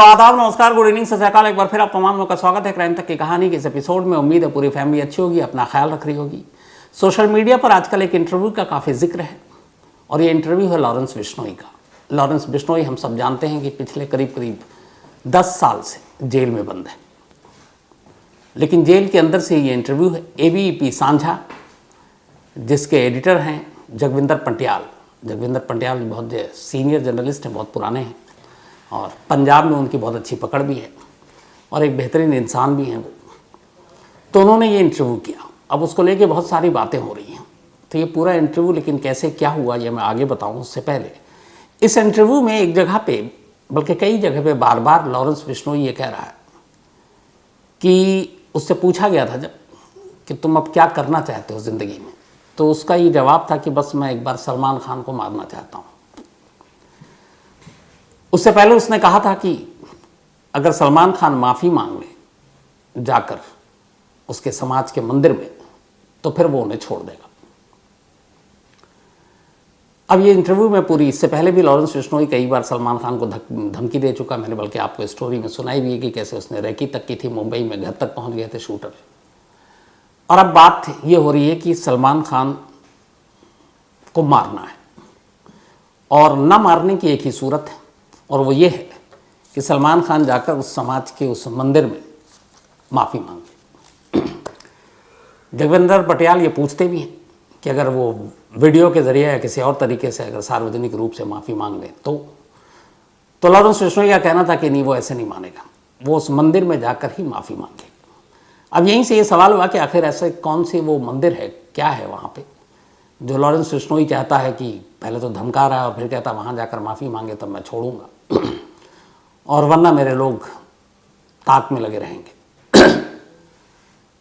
तो आदाब, नमस्कार, गुड इवनिंग, सत श्री अकाल। एक बार फिर आप तमाम लोगों का स्वागत है क्राइम तक की कहानी के इस एपिसोड में। उम्मीद है पूरी फैमिली अच्छी होगी, अपना ख्याल रख रही होगी। सोशल मीडिया पर आजकल एक इंटरव्यू का काफ़ी जिक्र है और ये इंटरव्यू है लॉरेंस बिश्नोई का। लॉरेंस बिश्नोई हम सब जानते हैं कि पिछले करीब 10 साल से जेल में बंद है, लेकिन जेल के अंदर से ये इंटरव्यू है। ABP साझा, जिसके एडिटर हैं जगविंदर पंटियाल। जगविंदर पंटियाल बहुत सीनियर जर्नलिस्ट हैं, बहुत पुराने हैं और पंजाब में उनकी बहुत अच्छी पकड़ भी है और एक बेहतरीन इंसान भी हैं वो। तो उन्होंने ये इंटरव्यू किया। अब उसको लेके बहुत सारी बातें हो रही हैं। तो ये पूरा इंटरव्यू लेकिन कैसे क्या हुआ ये मैं आगे बताऊं, उससे पहले इस इंटरव्यू में एक जगह पे, बल्कि कई जगह पे बार बार लॉरेंस बिश्नोई ये कह रहा है कि उससे पूछा गया था जब कि तुम अब क्या करना चाहते हो ज़िंदगी में, तो उसका ये जवाब था कि बस मैं एक बार सलमान खान को मारना चाहता हूँ। उससे पहले उसने कहा था कि अगर सलमान खान माफ़ी मांग ले जाकर उसके समाज के मंदिर में, तो फिर वो उन्हें छोड़ देगा। अब ये इंटरव्यू में पूरी, इससे पहले भी लॉरेंस बिश्नोई कई बार सलमान खान को धमकी दे चुका। मैंने बल्कि आपको स्टोरी में सुनाई भी है कि कैसे उसने रैकी तक की थी, मुंबई में घर तक पहुंच गए थे शूटर। और अब बात ये हो रही है कि सलमान खान को मारना है और न मारने की एक ही सूरत है, और वो ये है कि सलमान खान जाकर उस समाज के उस मंदिर में माफ़ी मांगे। जगविंदर पटियाल ये पूछते भी हैं कि अगर वो वीडियो के ज़रिए या किसी और तरीके से अगर सार्वजनिक रूप से माफ़ी मांग लें तो लॉरेंस बिश्नोई का कहना था कि नहीं, वो ऐसे नहीं मानेगा, वो उस मंदिर में जाकर ही माफ़ी मांगे। अब यहीं से ये सवाल हुआ कि आखिर ऐसे कौन सी वो मंदिर है, क्या है वहाँ पे जो लॉरेंस बिश्नोई चाहता है कि पहले तो धमका रहा है और फिर कहता वहाँ जाकर माफ़ी मांगे तब मैं छोड़ूंगा और वरना मेरे लोग ताक में लगे रहेंगे।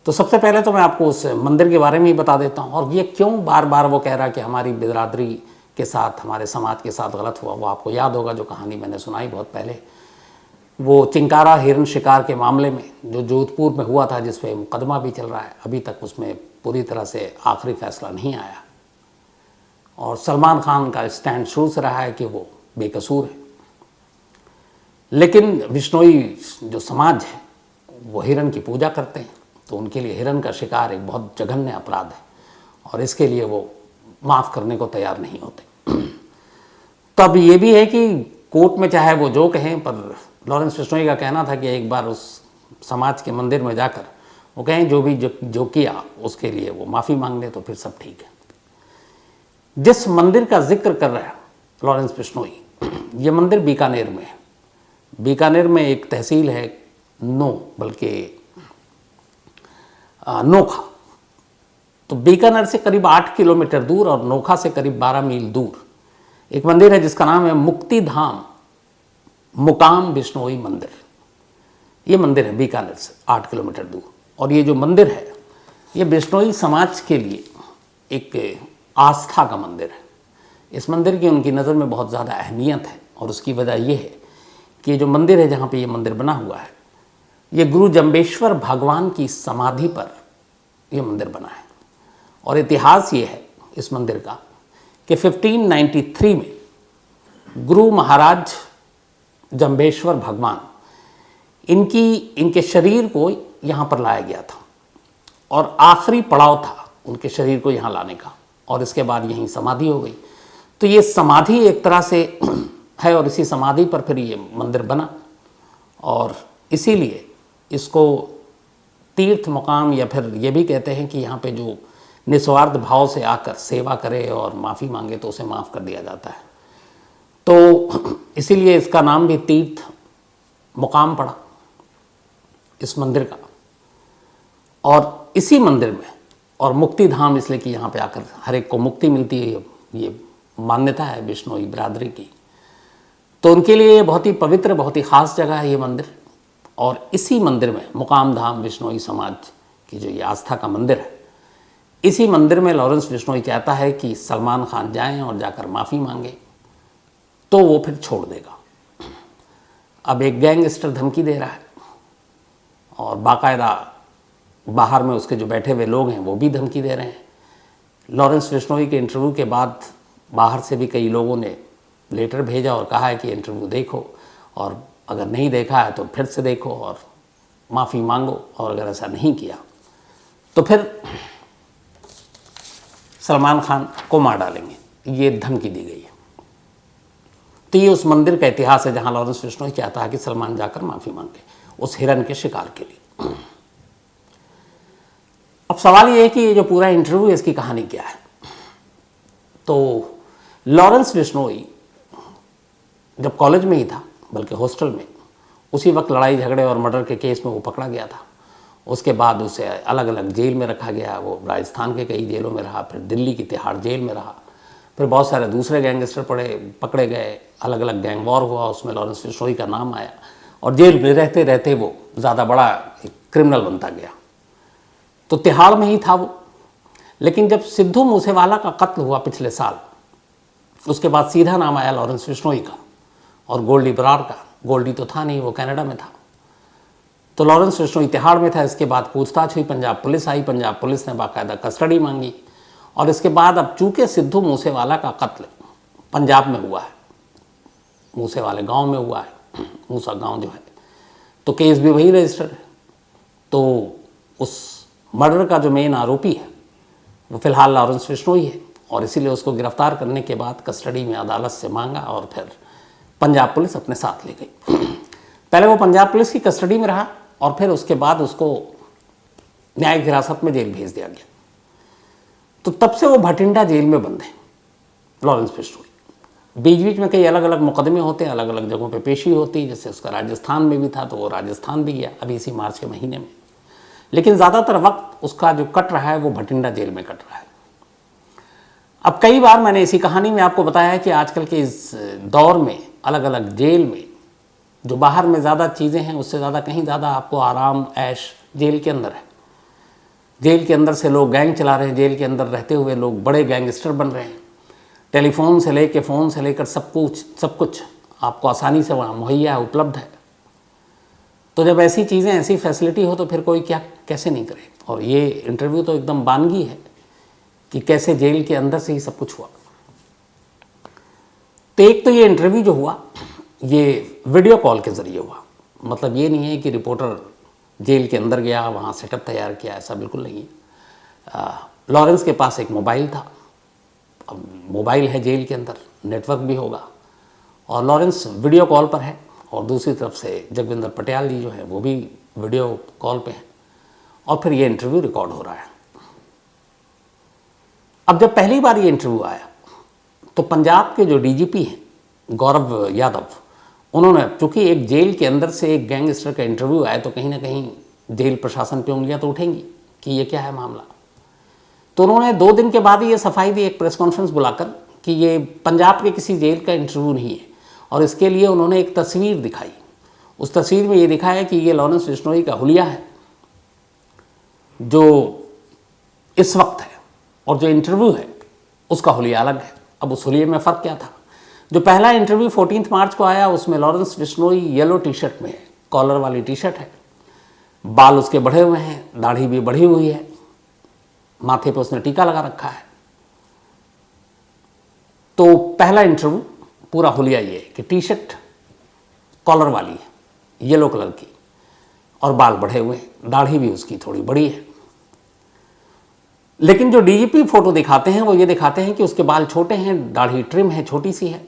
तो सबसे पहले तो मैं आपको उस मंदिर के बारे में ही बता देता हूँ और ये क्यों बार बार वो कह रहा है कि हमारी बिरादरी के साथ, हमारे समाज के साथ गलत हुआ। वो आपको याद होगा जो कहानी मैंने सुनाई बहुत पहले, वो चिंकारा हिरण शिकार के मामले में जो जोधपुर में हुआ था, जिस पे मुकदमा भी चल रहा है। अभी तक उसमें पूरी तरह से आखिरी फैसला नहीं आया और सलमान खान का स्टैंड शुरू से रहा है कि वो बेकसूर है। लेकिन बिश्नोई जो समाज है वो हिरण की पूजा करते हैं, तो उनके लिए हिरण का शिकार एक बहुत जघन्य अपराध है और इसके लिए वो माफ़ करने को तैयार नहीं होते। तो अब ये भी है कि कोर्ट में चाहे वो जो कहें, पर लॉरेंस बिश्नोई का कहना था कि एक बार उस समाज के मंदिर में जाकर वो कहें जो किया उसके लिए वो माफ़ी मांग ले तो फिर सब ठीक है। जिस मंदिर का जिक्र कर रहा है लॉरेंस बिश्नोई, ये मंदिर बीकानेर में है। बीकानेर में एक तहसील है नोखा। तो बीकानेर से करीब 8 किलोमीटर दूर और नोखा से करीब 12 मील दूर एक मंदिर है जिसका नाम है मुक्ति धाम मुकाम बिश्नोई मंदिर। ये मंदिर है बीकानेर से 8 किलोमीटर दूर और ये जो मंदिर है ये बिश्नोई समाज के लिए एक आस्था का मंदिर है। इस मंदिर की उनकी नज़र में बहुत ज़्यादा अहमियत है और उसकी वजह यह है कि जो मंदिर है, जहाँ पे ये मंदिर बना हुआ है, ये गुरु जम्बेश्वर भगवान की समाधि पर ये मंदिर बना है। और इतिहास ये है इस मंदिर का कि 1593 में गुरु महाराज जम्बेश्वर भगवान, इनके शरीर को यहाँ पर लाया गया था और आखिरी पड़ाव था उनके शरीर को यहाँ लाने का, और इसके बाद यहीं समाधि हो गई। तो ये समाधि एक तरह से है और इसी समाधि पर फिर ये मंदिर बना और इसीलिए इसको तीर्थ मुकाम, या फिर ये भी कहते हैं कि यहाँ पे जो निस्वार्थ भाव से आकर सेवा करे और माफ़ी मांगे तो उसे माफ़ कर दिया जाता है। तो इसीलिए इसका नाम भी तीर्थ मुकाम पड़ा इस मंदिर का। और इसी मंदिर में, और मुक्ति धाम इसलिए कि यहाँ पे आकर हर एक को मुक्ति मिलती है, ये मान्यता है बिश्नोई बिरादरी की। तो उनके लिए ये बहुत ही पवित्र, बहुत ही ख़ास जगह है ये मंदिर। और इसी मंदिर में मुकाम धाम बिश्नोई समाज की जो ये आस्था का मंदिर है, इसी मंदिर में लॉरेंस बिश्नोई कहता है कि सलमान खान जाएं और जाकर माफ़ी मांगे तो वो फिर छोड़ देगा। अब एक गैंगस्टर धमकी दे रहा है और बाकायदा बाहर में उसके जो बैठे हुए लोग हैं वो भी धमकी दे रहे हैं। लॉरेंस बिश्नोई के इंटरव्यू के बाद बाहर से भी कई लोगों ने लेटर भेजा और कहा है कि इंटरव्यू देखो और अगर नहीं देखा है तो फिर से देखो और माफ़ी मांगो, और अगर ऐसा नहीं किया तो फिर सलमान खान को मार डालेंगे, ये धमकी दी गई है। तो ये उस मंदिर का इतिहास है जहां लॉरेंस बिश्नोई चाहता है कि सलमान जाकर माफ़ी मांगे उस हिरन के शिकार के लिए। अब सवाल ये है कि ये जो पूरा इंटरव्यू है इसकी कहानी क्या है। तो लॉरेंस बिश्नोई जब कॉलेज में ही था, बल्कि हॉस्टल में, उसी वक्त लड़ाई झगड़े और मर्डर के केस में वो पकड़ा गया था। उसके बाद उसे अलग अलग जेल में रखा गया। वो राजस्थान के कई जेलों में रहा, फिर दिल्ली की तिहाड़ जेल में रहा, फिर बहुत सारे दूसरे गैंगस्टर पकड़े गए, अलग अलग गैंग वॉर हुआ, उसमें लॉरेंस बिश्नोई का नाम आया और जेल में रहते रहते वो ज़्यादा बड़ा क्रिमिनल बनता गया। तो तिहाड़ में ही था वो। लेकिन जब सिद्धू मूसेवाला का कत्ल हुआ पिछले साल, उसके बाद सीधा नाम आया लॉरेंस बिश्नोई का और गोल्डी बरार का। गोल्डी तो था नहीं, वो कनाडा में था। तो लॉरेंस बिश्नोई तिहाड़ में था। इसके बाद पूछताछ हुई, पंजाब पुलिस आई, पंजाब पुलिस ने बाकायदा कस्टडी मांगी और इसके बाद अब चूंकि सिद्धू मूसेवाला का कत्ल पंजाब में हुआ है, मूसेवाले गांव में हुआ है, मूसा गांव जो है, तो केस भी वही रजिस्टर है। तो उस मर्डर का जो मेन आरोपी है वो फिलहाल लॉरेंस बिश्नोई है और इसीलिए उसको गिरफ्तार करने के बाद कस्टडी में अदालत से मांगा और फिर पंजाब पुलिस अपने साथ ले गई। पहले वो पंजाब पुलिस की कस्टडी में रहा और फिर उसके बाद उसको न्यायिक हिरासत में जेल भेज दिया गया। तो तब से वो भटिंडा जेल में बंद है लॉरेंस बिश्नोई। बीच बीच में कई अलग अलग मुकदमे होते हैं, अलग अलग जगहों पे पेशी होती है। जैसे उसका राजस्थान में भी था तो वो राजस्थान भी गया अभी इसी मार्च के महीने में। लेकिन ज़्यादातर वक्त उसका जो कट रहा है वो भटिंडा जेल में कट रहा है। अब कई बार मैंने इसी कहानी में आपको बताया है कि आजकल के इस दौर में अलग अलग जेल में जो बाहर में ज़्यादा चीज़ें हैं उससे ज़्यादा कहीं ज़्यादा आपको आराम ऐश जेल के अंदर है। जेल के अंदर से लोग गैंग चला रहे हैं, जेल के अंदर रहते हुए लोग बड़े गैंगस्टर बन रहे हैं। टेलीफोन से लेकर फ़ोन से लेकर सब कुछ आपको आसानी से वहाँ मुहैया है, उपलब्ध है। तो जब ऐसी चीज़ें, ऐसी फैसिलिटी हो तो फिर कोई क्या कैसे नहीं करे। और ये इंटरव्यू तो एकदम बानगी है कि कैसे जेल के अंदर से ही सब कुछ हुआ। तो एक तो ये इंटरव्यू जो हुआ ये वीडियो कॉल के ज़रिए हुआ। मतलब ये नहीं है कि रिपोर्टर जेल के अंदर गया, वहाँ सेटअप तैयार किया, ऐसा बिल्कुल नहीं है। लॉरेंस के पास एक मोबाइल था। अब मोबाइल है जेल के अंदर, नेटवर्क भी होगा और लॉरेंस वीडियो कॉल पर है और दूसरी तरफ से जगविंदर पटियाल जी जो है वो भी वीडियो कॉल पे हैं और फिर ये इंटरव्यू रिकॉर्ड हो रहा है। अब जब पहली बार ये इंटरव्यू आया तो पंजाब के जो डीजीपी हैं गौरव यादव, उन्होंने, चूँकि एक जेल के अंदर से एक गैंगस्टर का इंटरव्यू आया तो कहीं ना कहीं जेल प्रशासन पे उंगलियां तो उठेंगी कि ये क्या है मामला। तो उन्होंने 2 दिन के बाद ये सफाई दी एक प्रेस कॉन्फ्रेंस बुलाकर कि ये पंजाब के किसी जेल का इंटरव्यू नहीं है और इसके लिए उन्होंने एक तस्वीर दिखाई। उस तस्वीर में ये दिखाया कि ये लॉरेंस बिश्नोई का हुलिया है जो इस वक्त है और जो इंटरव्यू है उसका हुलिया अलग है। अब उस हुलिये में फ़र्क क्या था? जो पहला इंटरव्यू 14 मार्च को आया उसमें Lawrence Bishnoi yellow T shirt में है, कॉलर वाली टी शर्ट है, बाल उसके बढ़े हुए हैं, दाढ़ी भी बढ़ी हुई है, माथे पे उसने टीका लगा रखा है। तो पहला इंटरव्यू पूरा हुलिया ये है कि टी शर्ट कॉलर वाली है, येलो कलर की, और बाल बढ़े हुए हैं, दाढ़ी भी उसकी थोड़ी बड़ी है। लेकिन जो डीजीपी फोटो दिखाते हैं वो ये दिखाते हैं कि उसके बाल छोटे हैं, दाढ़ी ट्रिम है, छोटी सी है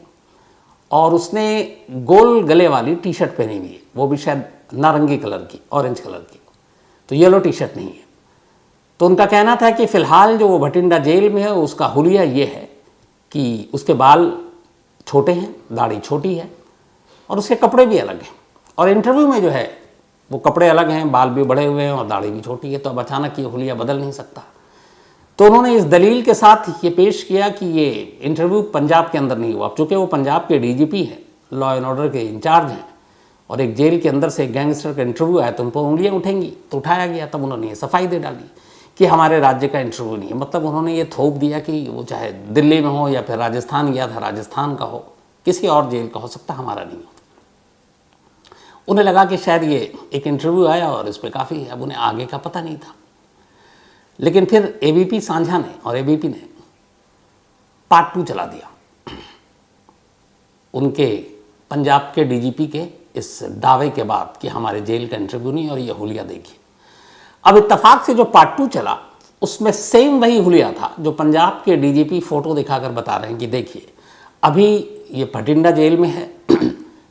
और उसने गोल गले वाली टी शर्ट पहनी हुई है, वो भी शायद नारंगी कलर की, ऑरेंज कलर की। तो येलो टी शर्ट नहीं है। तो उनका कहना था कि फ़िलहाल जो वो भटिंडा जेल में है उसका हुलिया ये है कि उसके बाल छोटे हैं, दाढ़ी छोटी है और उसके कपड़े भी अलग हैं। और इंटरव्यू में जो है वो कपड़े अलग हैं, बाल भी बढ़े हुए हैं और दाढ़ी भी छोटी है। तो अब अचानक ये हुलिया बदल नहीं सकता। तो उन्होंने इस दलील के साथ ये पेश किया कि ये इंटरव्यू पंजाब के अंदर नहीं हुआ। अब चूँकि वो पंजाब के डीजीपी हैं, लॉ एंड ऑर्डर के इंचार्ज हैं और एक जेल के अंदर से एक गैंगस्टर का इंटरव्यू आया तो उन पर उंगलियाँ उठेंगी। तो उठाया गया। तब उन्होंने ये सफाई दे डाली कि हमारे राज्य का इंटरव्यू नहीं है। मतलब उन्होंने ये थोप दिया कि वो चाहे दिल्ली में हो या फिर राजस्थान गया था, राजस्थान का हो, किसी और जेल का हो सकता, हमारा नहीं हो। उन्हें लगा कि शायद ये एक इंटरव्यू आया और इस पर काफ़ी है। अब उन्हें आगे का पता नहीं था। लेकिन फिर एबीपी सांझा ने और एबीपी ने पार्ट 2 चला दिया उनके पंजाब के डीजीपी के इस दावे के बाद कि हमारे जेल का इंटरव्यू नहीं और ये हुलिया देखिए। अब इत्तेफाक से जो पार्ट 2 चला उसमें सेम वही हुलिया था जो पंजाब के डीजीपी फोटो दिखाकर बता रहे हैं कि देखिए अभी ये भटिंडा जेल में है,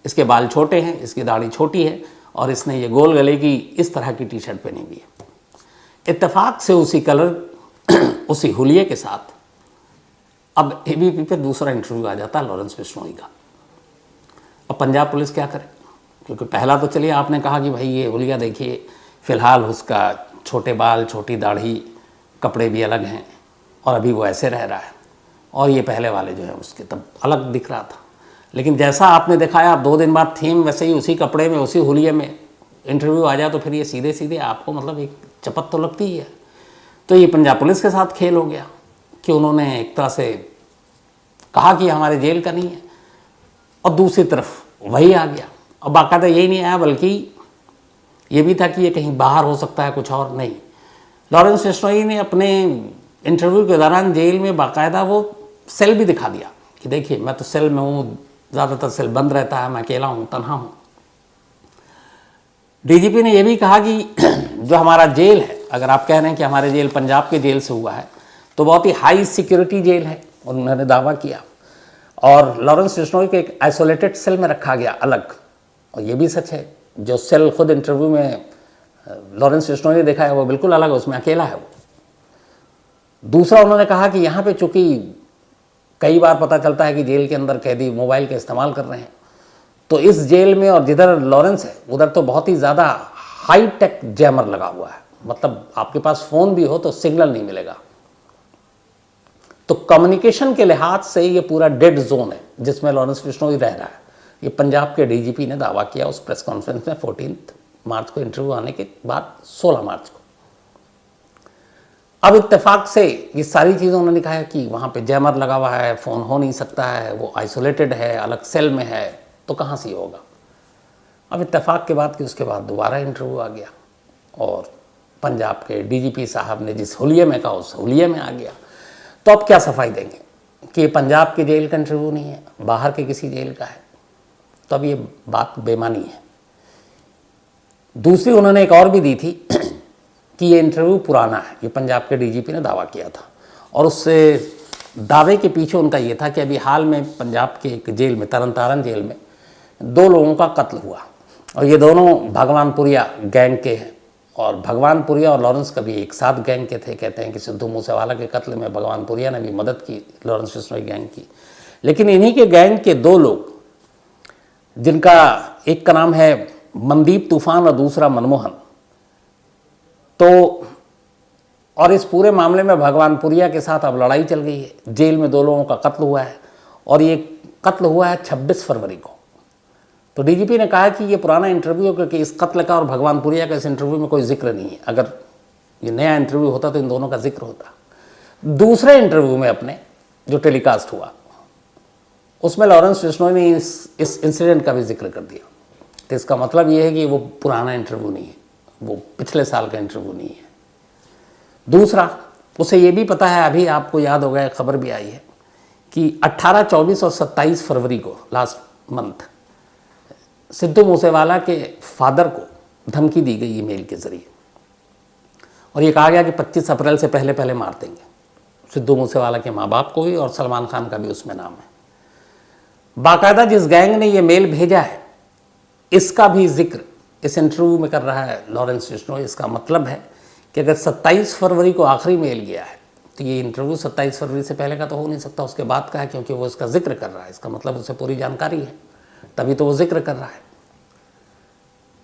इसके बाल छोटे हैं, इसकी दाढ़ी छोटी है और इसने ये गोल गले की इस तरह की टी शर्ट पहनी हुई है। इत्तेफाक से उसी कलर उसी हुलिये के साथ अब एबीपी पे दूसरा इंटरव्यू आ जाता है लॉरेंस बिश्नोई का। अब पंजाब पुलिस क्या करे, क्योंकि पहला तो चलिए आपने कहा कि भाई ये हुलिया देखिए फ़िलहाल उसका छोटे बाल, छोटी दाढ़ी, कपड़े भी अलग हैं और अभी वो ऐसे रह रहा है, और ये पहले वाले जो है उसके तब अलग दिख रहा था। लेकिन जैसा आपने दिखाया, आप 2 दिन बाद थीम वैसे ही उसी कपड़े में उसी हुलिये में इंटरव्यू आ जाए तो फिर ये सीधे सीधे आपको मतलब एक चपत तो लगती ही है। तो ये पंजाब पुलिस के साथ खेल हो गया कि उन्होंने एक तरह से कहा कि हमारे जेल का नहीं है और दूसरी तरफ वही आ गया। और बाकायदा यही नहीं आया बल्कि ये भी था कि ये कहीं बाहर हो सकता है, कुछ और नहीं। लॉरेंस बिश्नोई ने अपने इंटरव्यू के दौरान जेल में बाकायदा वो सेल भी दिखा दिया कि देखिए मैं तो सेल में हूँ, ज़्यादातर सेल बंद रहता है, मैं अकेला हूँ, तन्हा हूँ। डीजीपी ने यह भी कहा कि जो हमारा जेल है, अगर आप कह रहे हैं कि हमारे जेल पंजाब के जेल से हुआ है तो बहुत ही हाई सिक्योरिटी जेल है, उन्होंने दावा किया। और लॉरेंस बिश्नोई को एक आइसोलेटेड सेल में रखा गया अलग, और ये भी सच है, जो सेल खुद इंटरव्यू में लॉरेंस बिश्नोई ने देखा है वो बिल्कुल अलग है, उसमें अकेला है वो। दूसरा उन्होंने कहा कि यहाँ पे चूँकि कई बार पता चलता है कि जेल के अंदर कैदी मोबाइल का इस्तेमाल कर रहे हैं, तो इस जेल में और जिधर लॉरेंस है उधर तो बहुत ही ज़्यादा हाई टेक जैमर लगा हुआ है, मतलब आपके पास फ़ोन भी हो तो सिग्नल नहीं मिलेगा। तो कम्युनिकेशन के लिहाज से ये पूरा डेड जोन है जिसमें लॉरेंस बिश्नोई रह रहा है। ये पंजाब के डीजीपी ने दावा किया उस प्रेस कॉन्फ्रेंस में 14 मार्च को इंटरव्यू आने के बाद 16 मार्च को। अब इत्तेफाक से ये सारी चीज़ें उन्होंने कहा है कि वहाँ पे जैमर लगा हुआ है, फ़ोन हो नहीं सकता है, वो आइसोलेटेड है, अलग सेल में है, तो कहाँ से होगा। अब इत्तेफाक के बाद कि उसके बाद दोबारा इंटरव्यू आ गया और पंजाब के डीजीपी साहब ने जिस हुलिये में कहा उस हुलिये में आ गया। तो अब क्या सफाई देंगे कि पंजाब के जेल का इंटरव्यू नहीं है, बाहर के किसी जेल का है, तो अब ये बात बेमानी है। दूसरी उन्होंने एक और भी दी थी कि ये इंटरव्यू पुराना है, ये पंजाब के डीजीपी ने दावा किया था, और उससे दावे के पीछे उनका ये था कि अभी हाल में पंजाब के एक जेल में, तरन तारण जेल में 2 लोगों का कत्ल हुआ, और ये दोनों भगवानपुरिया गैंग के हैं, और भगवानपुरिया और लॉरेंस कभी एक साथ गैंग के थे। कहते हैं कि सिद्धू मूसेवाला के कत्ल में भगवानपुरिया ने भी मदद की लॉरेंस बिश्नोई गैंग की। लेकिन इन्हीं के गैंग के 2 लोग, जिनका एक का नाम है मनदीप तूफान और दूसरा मनमोहन, तो और इस पूरे मामले में भगवानपुरिया के साथ अब लड़ाई चल गई है। जेल में 2 लोगों का कत्ल हुआ है और ये कत्ल हुआ है 26 फरवरी को। तो डीजीपी ने कहा कि ये पुराना इंटरव्यू है क्योंकि इस कत्ल का और भगवानपुरिया का इस इंटरव्यू में कोई जिक्र नहीं है। अगर ये नया इंटरव्यू होता तो इन दोनों का जिक्र होता। दूसरे इंटरव्यू में अपने जो टेलीकास्ट हुआ उसमें लॉरेंस बिश्नोई ने इस इंसिडेंट का भी जिक्र कर दिया। तो इसका मतलब ये है कि वो पुराना इंटरव्यू नहीं है, वो पिछले साल का इंटरव्यू नहीं है। दूसरा, उसे ये भी पता है, अभी आपको याद होगा खबर भी आई है कि 18, 24 और 27 फरवरी को लास्ट मंथ सिद्धू मूसेवाला के फादर को धमकी दी गई ईमेल के ज़रिए, और ये कहा गया कि 25 अप्रैल से पहले पहले मार देंगे। सिद्धू मूसेवाला के माँ बाप को भी और सलमान खान का भी उसमें नाम है। बाकायदा जिस गैंग ने ये मेल भेजा है इसका भी जिक्र इस इंटरव्यू में कर रहा है लॉरेंस बिश्नोई। इसका मतलब है कि अगर 27 फरवरी को आखिरी मेल गया है तो ये इंटरव्यू 27 फरवरी से पहले का तो हो नहीं सकता, उसके बाद का है, क्योंकि वो इसका जिक्र कर रहा है। इसका मतलब उसे पूरी जानकारी है, तभी तो वो जिक्र कर रहा है।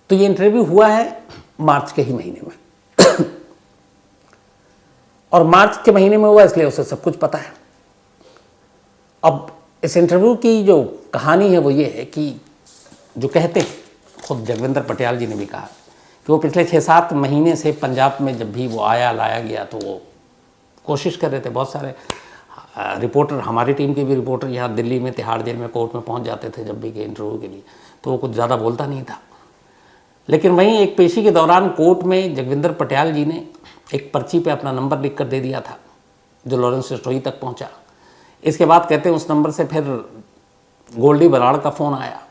तो ये इंटरव्यू हुआ है मार्च के ही महीने में और मार्च के महीने में हुआ इसलिए उसे सब कुछ पता है। अब इस इंटरव्यू की जो कहानी है वो ये है कि जो कहते हैं, खुद जगविंदर पटियाल जी ने भी कहा कि वो पिछले 6-7 महीने से पंजाब में जब भी वो लाया गया तो वो कोशिश कर रहे थे। बहुत सारे रिपोर्टर, हमारी टीम के भी रिपोर्टर यहाँ दिल्ली में तिहाड़ जेल में कोर्ट में पहुँच जाते थे जब भी के इंटरव्यू के लिए, तो वो कुछ ज़्यादा बोलता नहीं था। लेकिन वहीं एक पेशी के दौरान कोर्ट में जगविंदर पटियाल जी ने एक पर्ची पे अपना नंबर लिख कर दे दिया था जो लॉरेंस बिश्नोई तक पहुंचा। इसके बाद कहते हैं उस नंबर से फिर गोल्डी बराड़ का फ़ोन आया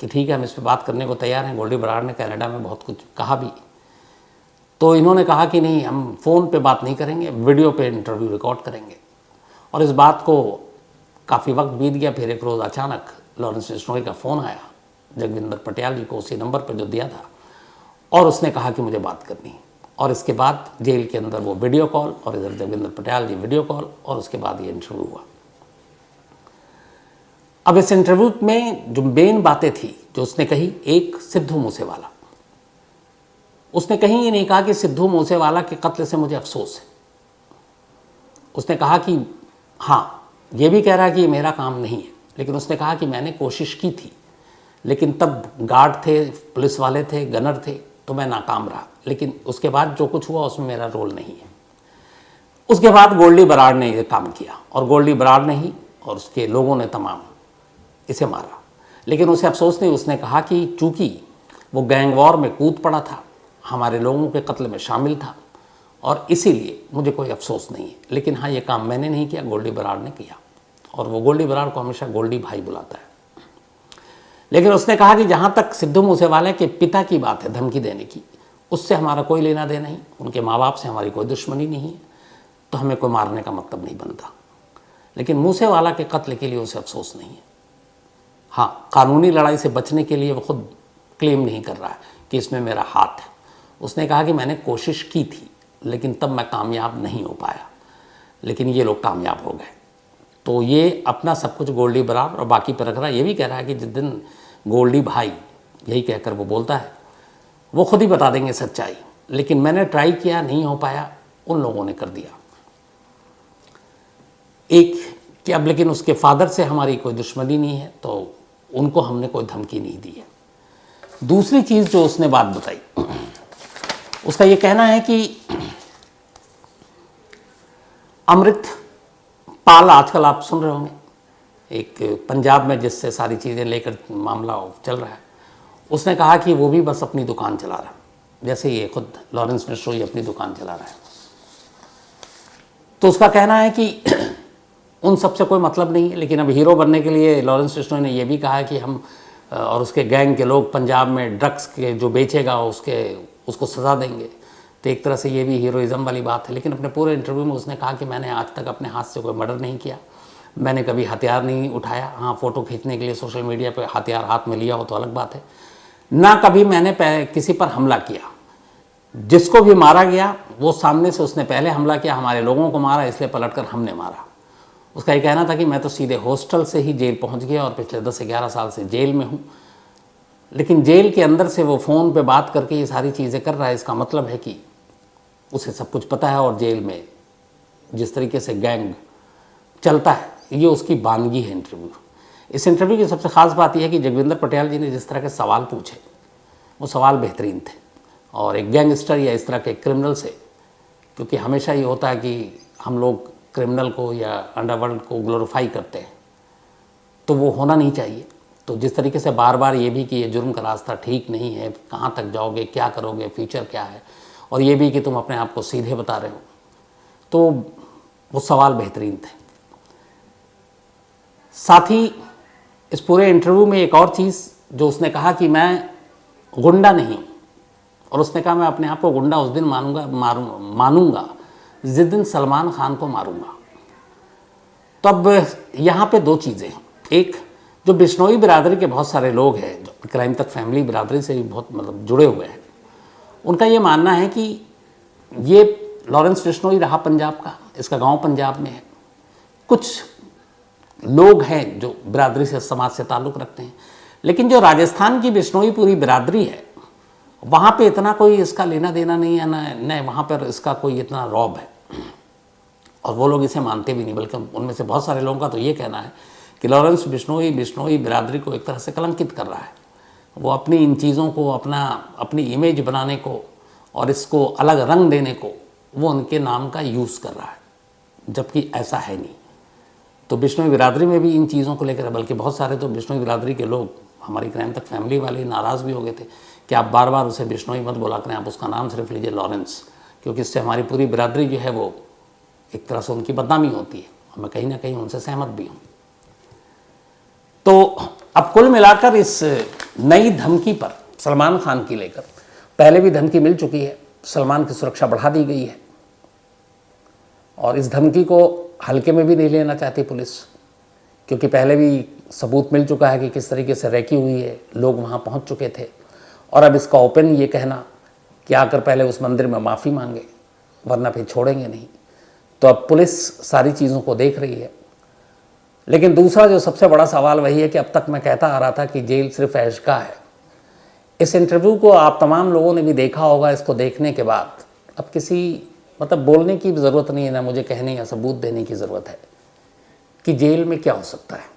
कि ठीक है हम इस पर बात करने को तैयार हैं। गोल्डी बराड़ ने कनाडा में बहुत कुछ कहा भी, तो इन्होंने कहा कि नहीं, हम फ़ोन पे बात नहीं करेंगे, वीडियो पे इंटरव्यू रिकॉर्ड करेंगे। और इस बात को काफ़ी वक्त बीत गया। फिर एक रोज़ अचानक लॉरेंस बिश्नोई का फ़ोन आया जगविंदर पटियाल जी को, उसी नंबर पर जो दिया था, और उसने कहा कि मुझे बात करनी है। और इसके बाद जेल के अंदर वो वीडियो कॉल, और इधर जगविंदर पटियाल जी वीडियो कॉल, और उसके बाद ये इंटरव्यू हुआ। अब इस इंटरव्यू में जो मेन बातें थी जो उसने कही, एक सिद्धू मूसेवाला, उसने कहीं ये नहीं कहा कि सिद्धू मूसेवाला के कत्ल से मुझे अफसोस है। उसने कहा कि हाँ, ये भी कह रहा है कि ये मेरा काम नहीं है, लेकिन उसने कहा कि मैंने कोशिश की थी, लेकिन तब गार्ड थे, पुलिस वाले थे, गनर थे, तो मैं नाकाम रहा। लेकिन उसके बाद जो कुछ हुआ उसमें मेरा रोल नहीं है। उसके बाद गोल्डी बराड़ ने ये काम किया, और गोल्डी बराड़ ने ही और उसके लोगों ने तमाम इसे मारा। लेकिन उसे अफसोस नहीं। उसने कहा कि चूंकि वो गैंग वॉर में कूद पड़ा था, हमारे लोगों के कत्ल में शामिल था, और इसीलिए मुझे कोई अफसोस नहीं है। लेकिन हाँ, ये काम मैंने नहीं किया, गोल्डी बराड़ ने किया, और वो गोल्डी बराड़ को हमेशा गोल्डी भाई बुलाता है। लेकिन उसने कहा कि जहाँ तक सिद्धू मूसेवाले के पिता की बात है, धमकी देने की, उससे हमारा कोई लेना देना नहीं, उनके माँ बाप से हमारी कोई दुश्मनी नहीं है, तो हमें कोई मारने का मतलब नहीं बनता। लेकिन मूसेवाला के कत्ल के लिए उसे अफसोस नहीं है। हाँ, कानूनी लड़ाई से बचने के लिए वो खुद क्लेम नहीं कर रहा है कि इसमें मेरा हाथ है। उसने कहा कि मैंने कोशिश की थी, लेकिन तब मैं कामयाब नहीं हो पाया, लेकिन ये लोग कामयाब हो गए। तो ये अपना सब कुछ गोल्डी बराड़ और बाकी पर रख रहा है। ये भी कह रहा है कि जिस दिन गोल्डी भाई, यही कहकर वो बोलता है, वो खुद ही बता देंगे सच्चाई, लेकिन मैंने ट्राई किया, नहीं हो पाया, उन लोगों ने कर दिया। एक कि अब लेकिन उसके फादर से हमारी कोई दुश्मनी नहीं है, तो उनको हमने कोई धमकी नहीं दी है। दूसरी चीज़ जो उसने बात बताई, उसका ये कहना है कि अमृत पाल, आजकल आप सुन रहे होंगे, एक पंजाब में जिससे सारी चीज़ें लेकर मामला चल रहा है, उसने कहा कि वो भी बस अपनी दुकान चला रहा है, जैसे ये खुद लॉरेंस बिश्नोई अपनी दुकान चला रहा है। तो उसका कहना है कि उन सबसे कोई मतलब नहीं है, लेकिन अब हीरो बनने के लिए लॉरेंस बिश्नोई ने यह भी कहा है कि हम और उसके गैंग के लोग पंजाब में ड्रग्स के जो बेचेगा उसको सज़ा देंगे। तो एक तरह से ये भी हीरोइज़म वाली बात है। लेकिन अपने पूरे इंटरव्यू में उसने कहा कि मैंने आज तक अपने हाथ से कोई मर्डर नहीं किया, मैंने कभी हथियार नहीं उठाया। हाँ, फ़ोटो खींचने के लिए सोशल मीडिया पर हथियार हाथ में लिया हो तो अलग बात है। ना कभी मैंने किसी पर हमला किया। जिसको भी मारा गया वो सामने से उसने पहले हमला किया, हमारे लोगों को मारा, इसलिए पलटकर हमने मारा। उसका ये कहना था कि मैं तो सीधे हॉस्टल से ही जेल पहुंच गया और पिछले 10-11 साल से जेल में हूं। लेकिन जेल के अंदर से वो फ़ोन पे बात करके ये सारी चीज़ें कर रहा है, इसका मतलब है कि उसे सब कुछ पता है, और जेल में जिस तरीके से गैंग चलता है ये उसकी बानगी है। इस इंटरव्यू की सबसे ख़ास बात यह है कि जगविंदर पटियाल जी ने जिस तरह के सवाल पूछे वो सवाल बेहतरीन थे, और एक गैंगस्टर या इस तरह के क्रिमिनल से, क्योंकि हमेशा ये होता है कि हम लोग क्रिमिनल को या अंडरवर्ल्ड को ग्लोरीफाई करते हैं, तो वो होना नहीं चाहिए। तो जिस तरीके से बार बार ये भी कि ये जुर्म का रास्ता ठीक नहीं है, कहाँ तक जाओगे, क्या करोगे, फ्यूचर क्या है, और ये भी कि तुम अपने आप को सीधे बता रहे हो, तो वो सवाल बेहतरीन थे। साथ ही इस पूरे इंटरव्यू में एक और चीज़ जो उसने कहा कि मैं गुंडा नहीं, और उसने कहा मैं अपने आप को गुंडा उस दिन मानूंगा जिस दिन सलमान खान को मारूंगा। तो अब यहाँ पे दो चीज़ें हैं। एक, जो बिश्नोई बिरादरी के बहुत सारे लोग हैं जो क्राइम तक फैमिली बिरादरी से भी बहुत जुड़े हुए हैं, उनका ये मानना है कि ये लॉरेंस बिश्नोई रहा पंजाब का, इसका गांव पंजाब में है, कुछ लोग हैं जो बिरादरी से, समाज से ताल्लुक़ रखते हैं, लेकिन जो राजस्थान की बिश्नोई पूरी बिरादरी है वहाँ पे इतना कोई इसका लेना देना नहीं है, न वहाँ पर इसका कोई इतना रौब है, और वो लोग इसे मानते भी नहीं। बल्कि उनमें से बहुत सारे लोगों का तो ये कहना है कि लॉरेंस बिश्नोई बिरादरी को एक तरह से कलंकित कर रहा है। वो अपनी इन चीज़ों को, अपनी इमेज बनाने को और इसको अलग रंग देने को वो उनके नाम का यूज़ कर रहा है, जबकि ऐसा है नहीं। तो बिश्नोई बिरादरी में भी इन चीज़ों को लेकर, बल्कि बहुत सारे तो बिश्नोई बिरादरी के लोग, हमारी क्राइम तक फैमिली वाले, नाराज़ भी हो गए थे कि आप बार बार उसे बिश्नोई मत बोला करें, आप उसका नाम सिर्फ लीजिए लॉरेंस, क्योंकि इससे हमारी पूरी बिरादरी जो है वो एक तरह से उनकी बदनामी होती है, और मैं कहीं ना कहीं उनसे सहमत भी हूँ। तो अब कुल मिलाकर इस नई धमकी पर सलमान खान की लेकर, पहले भी धमकी मिल चुकी है, सलमान की सुरक्षा बढ़ा दी गई है और इस धमकी को हल्के में भी नहीं लेना चाहती पुलिस, क्योंकि पहले भी सबूत मिल चुका है कि किस तरीके से रैकी हुई है, लोग वहाँ पहुँच चुके थे। और अब इसका ओपन ये कहना कि आकर पहले उस मंदिर में माफ़ी मांगे वरना फिर छोड़ेंगे नहीं, तो अब पुलिस सारी चीज़ों को देख रही है। लेकिन दूसरा जो सबसे बड़ा सवाल वही है कि अब तक मैं कहता आ रहा था कि जेल सिर्फ ऐशगाह है। इस इंटरव्यू को आप तमाम लोगों ने भी देखा होगा। इसको देखने के बाद अब किसी बोलने की ज़रूरत नहीं है, ना मुझे कहने या सबूत देने की ज़रूरत है कि जेल में क्या हो सकता है।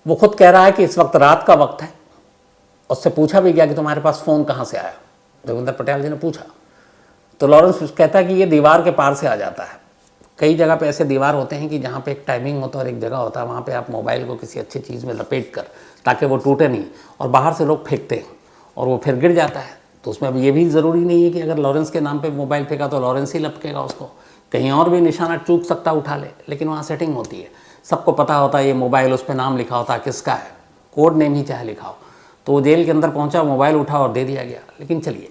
वो खुद कह रहा है कि इस वक्त रात का वक्त है। उससे पूछा भी गया कि तुम्हारे पास फ़ोन कहाँ से आया, जगविंदर पटेल जी ने पूछा, तो लॉरेंस कहता है कि ये दीवार के पार से आ जाता है। कई जगह पे ऐसे दीवार होते हैं कि जहाँ पे एक टाइमिंग होता है और एक जगह होता है, वहाँ पे आप मोबाइल को किसी अच्छी चीज़ में लपेट कर, ताकि वो टूटे नहीं, और बाहर से लोग फेंकते हैं और वो फिर गिर जाता है। तो उसमें अब ये भी ज़रूरी नहीं है कि अगर लॉरेंस के नाम पे मोबाइल फेंका तो लॉरेंस ही लपकेगा उसको, कहीं और भी निशाना चूक सकता उठा ले, लेकिन वहाँ सेटिंग होती है, सबको पता होता है ये मोबाइल, उस पर नाम लिखा होता है किसका है, कोड नेम ही चाहे लिखा हो। तो वो जेल के अंदर पहुँचा, मोबाइल उठा और दे दिया गया। लेकिन चलिए,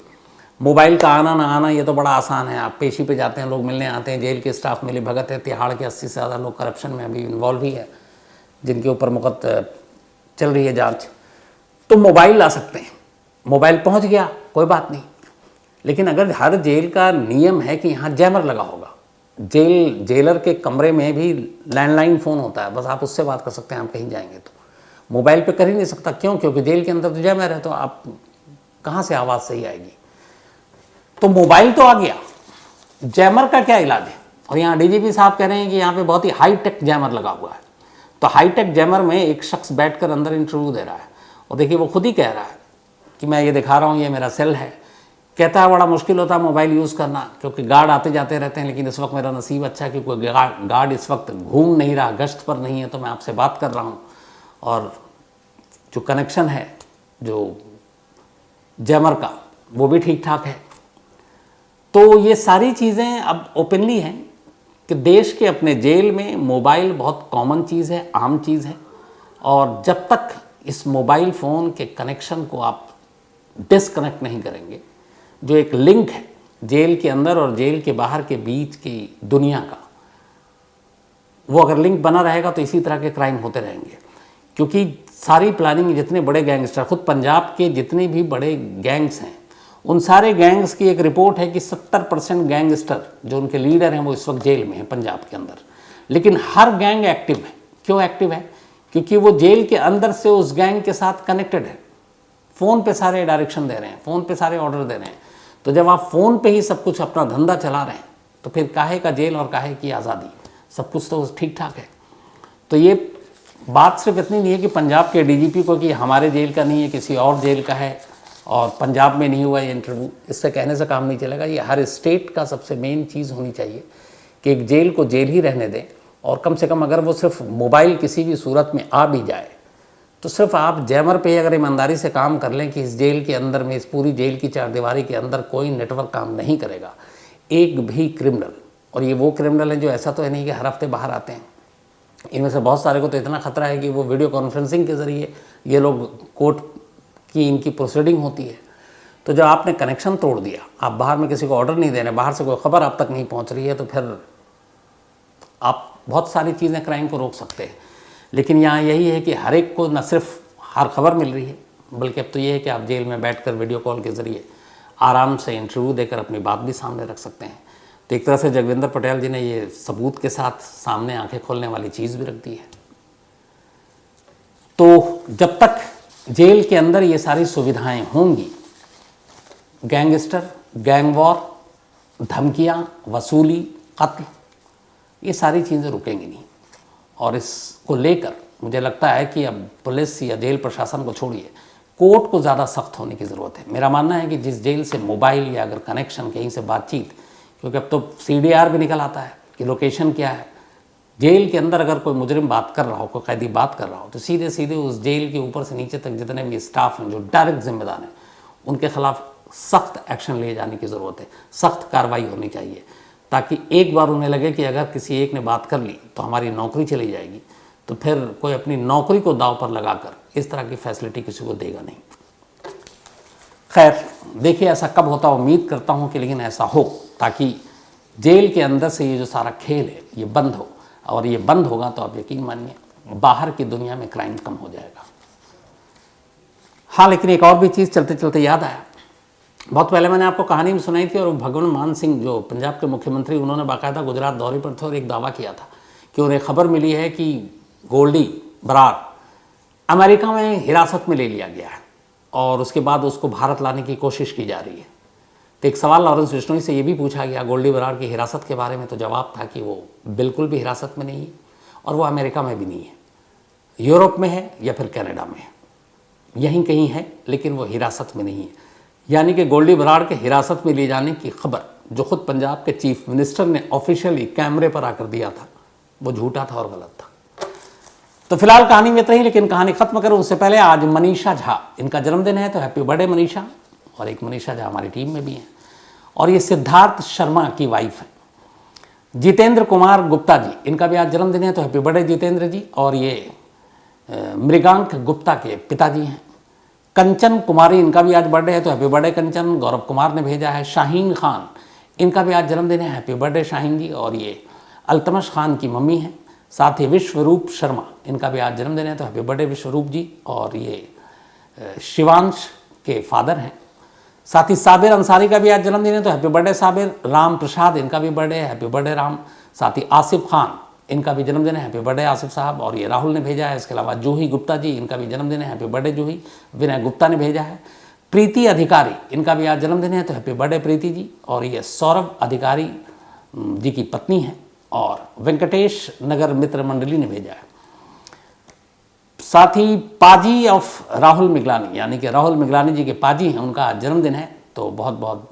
मोबाइल का आना ना आना ये तो बड़ा आसान है। आप पेशी पे जाते हैं, लोग मिलने आते हैं, जेल के स्टाफ मिली भगत है, तिहाड़ के 80 से ज़्यादा लोग करप्शन में अभी इन्वॉल्व ही है, जिनके ऊपर मुकदमा चल रही है जांच। तो मोबाइल ला सकते हैं, मोबाइल पहुंच गया कोई बात नहीं। लेकिन अगर हर जेल का नियम है कि यहाँ जैमर लगा होगा, जेलर के कमरे में भी लैंडलाइन फ़ोन होता है, बस आप उससे बात कर सकते हैं। आप कहीं जाएंगे तो मोबाइल पे कर ही नहीं सकता। क्यों? क्योंकि जेल के अंदर तो जैमर है, तो आप कहाँ से आवाज़ सही आएगी। तो मोबाइल तो आ गया, जैमर का क्या इलाज है? और यहाँ डीजीपी साहब कह रहे हैं कि यहाँ पे बहुत ही हाईटेक जैमर लगा हुआ है। तो हाईटेक जैमर में एक शख्स बैठकर अंदर इंटरव्यू दे रहा है, और देखिए वो खुद ही कह रहा है कि मैं ये दिखा रहा हूँ, ये मेरा सेल है। कहता है बड़ा मुश्किल होता है मोबाइल यूज़ करना, क्योंकि गार्ड आते जाते रहते हैं, लेकिन इस वक्त मेरा नसीब अच्छा है कि कोई गार्ड इस वक्त घूम नहीं रहा, गश्त पर नहीं है, तो मैं आपसे बात कर रहा हूँ। और जो कनेक्शन है जो जैमर का, वो भी ठीक ठाक है। तो ये सारी चीज़ें अब ओपनली हैं कि देश के अपने जेल में मोबाइल बहुत कॉमन चीज़ है, आम चीज़ है। और जब तक इस मोबाइल फ़ोन के कनेक्शन को आप डिसकनेक्ट नहीं करेंगे, जो एक लिंक है जेल के अंदर और जेल के बाहर के बीच की दुनिया का, वो अगर लिंक बना रहेगा तो इसी तरह के क्राइम होते रहेंगे। क्योंकि सारी प्लानिंग, जितने बड़े गैंगस्टर, खुद पंजाब के जितने भी बड़े गैंग्स हैं, उन सारे गैंग्स की एक रिपोर्ट है कि 70% गैंगस्टर जो उनके लीडर हैं वो इस वक्त जेल में हैं पंजाब के अंदर। लेकिन हर गैंग एक्टिव है। क्यों एक्टिव है? क्योंकि वो जेल के अंदर से उस गैंग के साथ कनेक्टेड है, फ़ोन पे सारे डायरेक्शन दे रहे हैं, फ़ोन पे सारे ऑर्डर दे रहे हैं। तो जब आप फ़ोन पे ही सब कुछ अपना धंधा चला रहे हैं, तो फिर काहे का जेल और काहे की आज़ादी, सब कुछ तो ठीक ठाक है। तो ये बात सिर्फ इतनी नहीं है कि पंजाब के डीजीपी को कि हमारे जेल का नहीं है, किसी और जेल का है और पंजाब में नहीं हुआ ये इंटरव्यू, इससे कहने से काम नहीं चलेगा। ये हर स्टेट का सबसे मेन चीज़ होनी चाहिए कि एक जेल को जेल ही रहने दें, और कम से कम अगर वो सिर्फ मोबाइल किसी भी सूरत में आ भी जाए, तो सिर्फ आप जैमर पे अगर ईमानदारी से काम कर लें कि इस जेल के अंदर में, इस पूरी जेल की चारदीवारी के अंदर कोई नेटवर्क काम नहीं करेगा, एक भी क्रिमिनल, और ये वो क्रिमिनल हैं जो ऐसा तो है नहीं कि हर हफ्ते बाहर आते हैं, इनमें से बहुत सारे को तो इतना खतरा है कि वो वीडियो कॉन्फ्रेंसिंग के ज़रिए ये लोग कोर्ट की इनकी प्रोसीडिंग होती है। तो जब आपने कनेक्शन तोड़ दिया, आप बाहर में किसी को ऑर्डर नहीं दे रहे, बाहर से कोई खबर आप तक नहीं पहुंच रही है, तो फिर आप बहुत सारी चीज़ें क्राइम को रोक सकते हैं। लेकिन यहाँ यही है कि हर एक को न सिर्फ हर खबर मिल रही है, बल्कि अब तो ये है कि आप जेल में बैठकर वीडियो कॉल के ज़रिए आराम से इंटरव्यू देकर अपनी बात भी सामने रख सकते हैं। तो एक तरह से जगविंदर पटेल जी ने ये सबूत के साथ सामने आंखें खोलने वाली चीज़ भी रख दी है। तो जब तक जेल के अंदर ये सारी सुविधाएं होंगी, गैंगस्टर, गैंग वॉर, धमकियां, वसूली, कत्ल, ये सारी चीज़ें रुकेंगी नहीं। और इसको लेकर मुझे लगता है कि अब पुलिस या जेल प्रशासन को छोड़िए, कोर्ट को ज़्यादा सख्त होने की ज़रूरत है। मेरा मानना है कि जिस जेल से मोबाइल या अगर कनेक्शन कहीं से बातचीत, क्योंकि अब तो CDR भी निकल आता है कि लोकेशन क्या है, जेल के अंदर अगर कोई मुजरिम बात कर रहा हो, कोई कैदी बात कर रहा हो, तो सीधे सीधे उस जेल के ऊपर से नीचे तक जितने भी स्टाफ हैं जो डायरेक्ट जिम्मेदार हैं, उनके खिलाफ सख्त एक्शन लिए जाने की ज़रूरत है, सख्त कार्रवाई होनी चाहिए, ताकि एक बार उन्हें लगे कि अगर किसी एक ने बात कर ली तो हमारी नौकरी चली जाएगी, तो फिर कोई अपनी नौकरी को दांव पर लगाकर इस तरह की फैसिलिटी किसी को देगा नहीं। खैर देखिए ऐसा कब होता, उम्मीद करता हूँ कि लेकिन ऐसा हो, ताकि जेल के अंदर से ये जो सारा खेल है ये बंद हो, और ये बंद होगा तो आप यकीन मानिए बाहर की दुनिया में क्राइम कम हो जाएगा। हाँ, लेकिन एक और भी चीज़ चलते चलते याद आया। बहुत पहले मैंने आपको कहानी में सुनाई थी, और भगवंत मान सिंह जो पंजाब के मुख्यमंत्री, उन्होंने बाकायदा गुजरात दौरे पर थे और एक दावा किया था कि उन्हें खबर मिली है कि गोल्डी बरार अमेरिका में हिरासत में ले लिया गया है और उसके बाद उसको भारत लाने की कोशिश की जा रही है। तो एक सवाल लॉरेंस बिश्नोई से ये भी पूछा गया गोल्डी बरार की हिरासत के बारे में, तो जवाब था कि वो बिल्कुल भी हिरासत में नहीं है और वो अमेरिका में भी नहीं है, यूरोप में है या फिर कनाडा में है, यहीं कहीं है, लेकिन वो हिरासत में नहीं है। यानी कि गोल्डी बरार के हिरासत में ले जाने की खबर जो खुद पंजाब के चीफ मिनिस्टर ने ऑफिशियली कैमरे पर आकर दिया था, वो झूठा था और गलत था। तो फिलहाल कहानी में इतना ही, लेकिन कहानी खत्म करूं उससे पहले आज मनीषा झा, इनका जन्मदिन है, तो हैप्पी बर्थडे मनीषा। और एक मनीषा झा हमारी टीम में भी हैं, और ये सिद्धार्थ शर्मा की वाइफ है। जितेंद्र कुमार गुप्ता जी, इनका भी आज जन्मदिन है, तो हैप्पी बर्थडे जितेंद्र जी। और ये मृगांक गुप्ता के पिताजी हैं। कंचन कुमारी, इनका भी आज बर्थडे है, तो हैप्पी बर्थडे कंचन। गौरव कुमार ने भेजा है। शाहीन खान, इनका भी आज जन्मदिन है, हैप्पी बर्थडे शाहीन जी। और ये अल्तमश खान की मम्मी हैं। साथ ही विश्वरूप शर्मा, इनका भी आज जन्मदिन है, तो हैप्पी बर्थडे विश्वरूप जी। और ये शिवांश के फादर हैं। साथ ही साबिर अंसारी का भी आज जन्मदिन है, तो हैप्पी बर्थडे साबिर। राम प्रसाद, इनका भी बर्थडे है, हैप्पी बर्थडे राम। साथ ही आसिफ खान, इनका भी जन्मदिन है, हैप्पी बर्थडे आसिफ साहब। और ये राहुल ने भेजा है। इसके अलावा जूही गुप्ता जी, इनका भी जन्मदिन है, हैप्पी बर्थडे जूही। विनय गुप्ता ने भेजा है। प्रीति अधिकारी, इनका भी आज जन्मदिन है, तो हैप्पी बर्थडे प्रीति जी। और ये सौरभ अधिकारी जी की पत्नी है। और वेंकटेश नगर मित्र मंडली ने भेजा है। साथ ही पाजी ऑफ राहुल मिगलानी, यानी कि राहुल मिगलानी जी के पाजी हैं, उनका आज जन्मदिन है, तो बहुत बहुत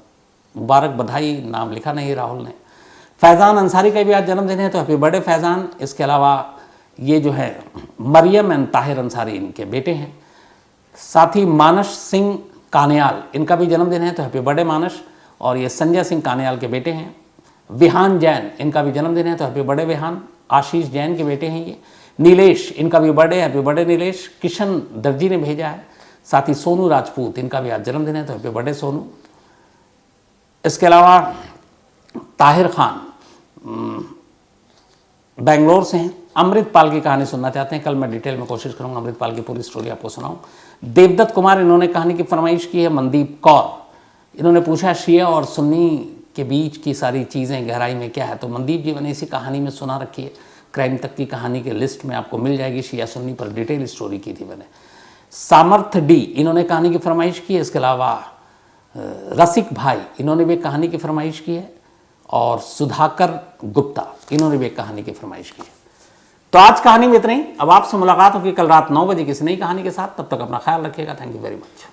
मुबारक, बधाई। नाम लिखा नहीं राहुल ने। फैज़ान अंसारी का भी आज जन्मदिन है, तो हैप्पी बर्थडे फैज़ान। इसके अलावा ये जो है मरियम एंड ताहिर अंसारी, इनके बेटे हैं। साथ ही मानस सिंह कान्याल, इनका भी जन्मदिन है, तो हैप्पी बर्थडे मानस। और ये संजय सिंह कान्याल के बेटे हैं। विहान जैन, इनका भी जन्मदिन है, तो हैप्पी बर्थडे विहान। आशीष जैन के बेटे हैं ये। नीलेश, इनका भी birthday, happy birthday Nilesh. Kishan दर्जी ने भेजा है। साथ ही सोनू राजपूत, इनका भी आज जन्मदिन है, तो हैप्पी बर्थडे सोनू। इसके अलावा ताहिर खान बेंगलोर से हैं। अमृतपाल की कहानी सुनना चाहते हैं, कल मैं डिटेल में कोशिश करूंगा अमृतपाल की पूरी स्टोरी आपको सुनाऊं। देवदत्त कुमार, इन्होंने कहानी की फरमाइश की है। मनदीप कौर, इन्होंने पूछा शिया और सुन्नी के बीच की सारी चीज़ें गहराई में क्या है, तो मनदीप जी मैंने इसी कहानी में सुना रखी है। क्राइम तक की कहानी के लिस्ट में आपको मिल जाएगी, शिया सुन्नी पर डिटेल स्टोरी की थी मैंने। सामर्थ्य डी, इन्होंने कहानी की फरमाइश की है। इसके अलावा रसिक भाई, इन्होंने भी कहानी की फरमाइश की है। और सुधाकर गुप्ता, इन्होंने भी एक कहानी की फरमाइश की है। तो आज कहानी में इतना ही। अब आपसे मुलाकात होगी कल रात 9 बजे किसी नई कहानी के साथ। तब तक अपना ख्याल रखिएगा। Thank you very much.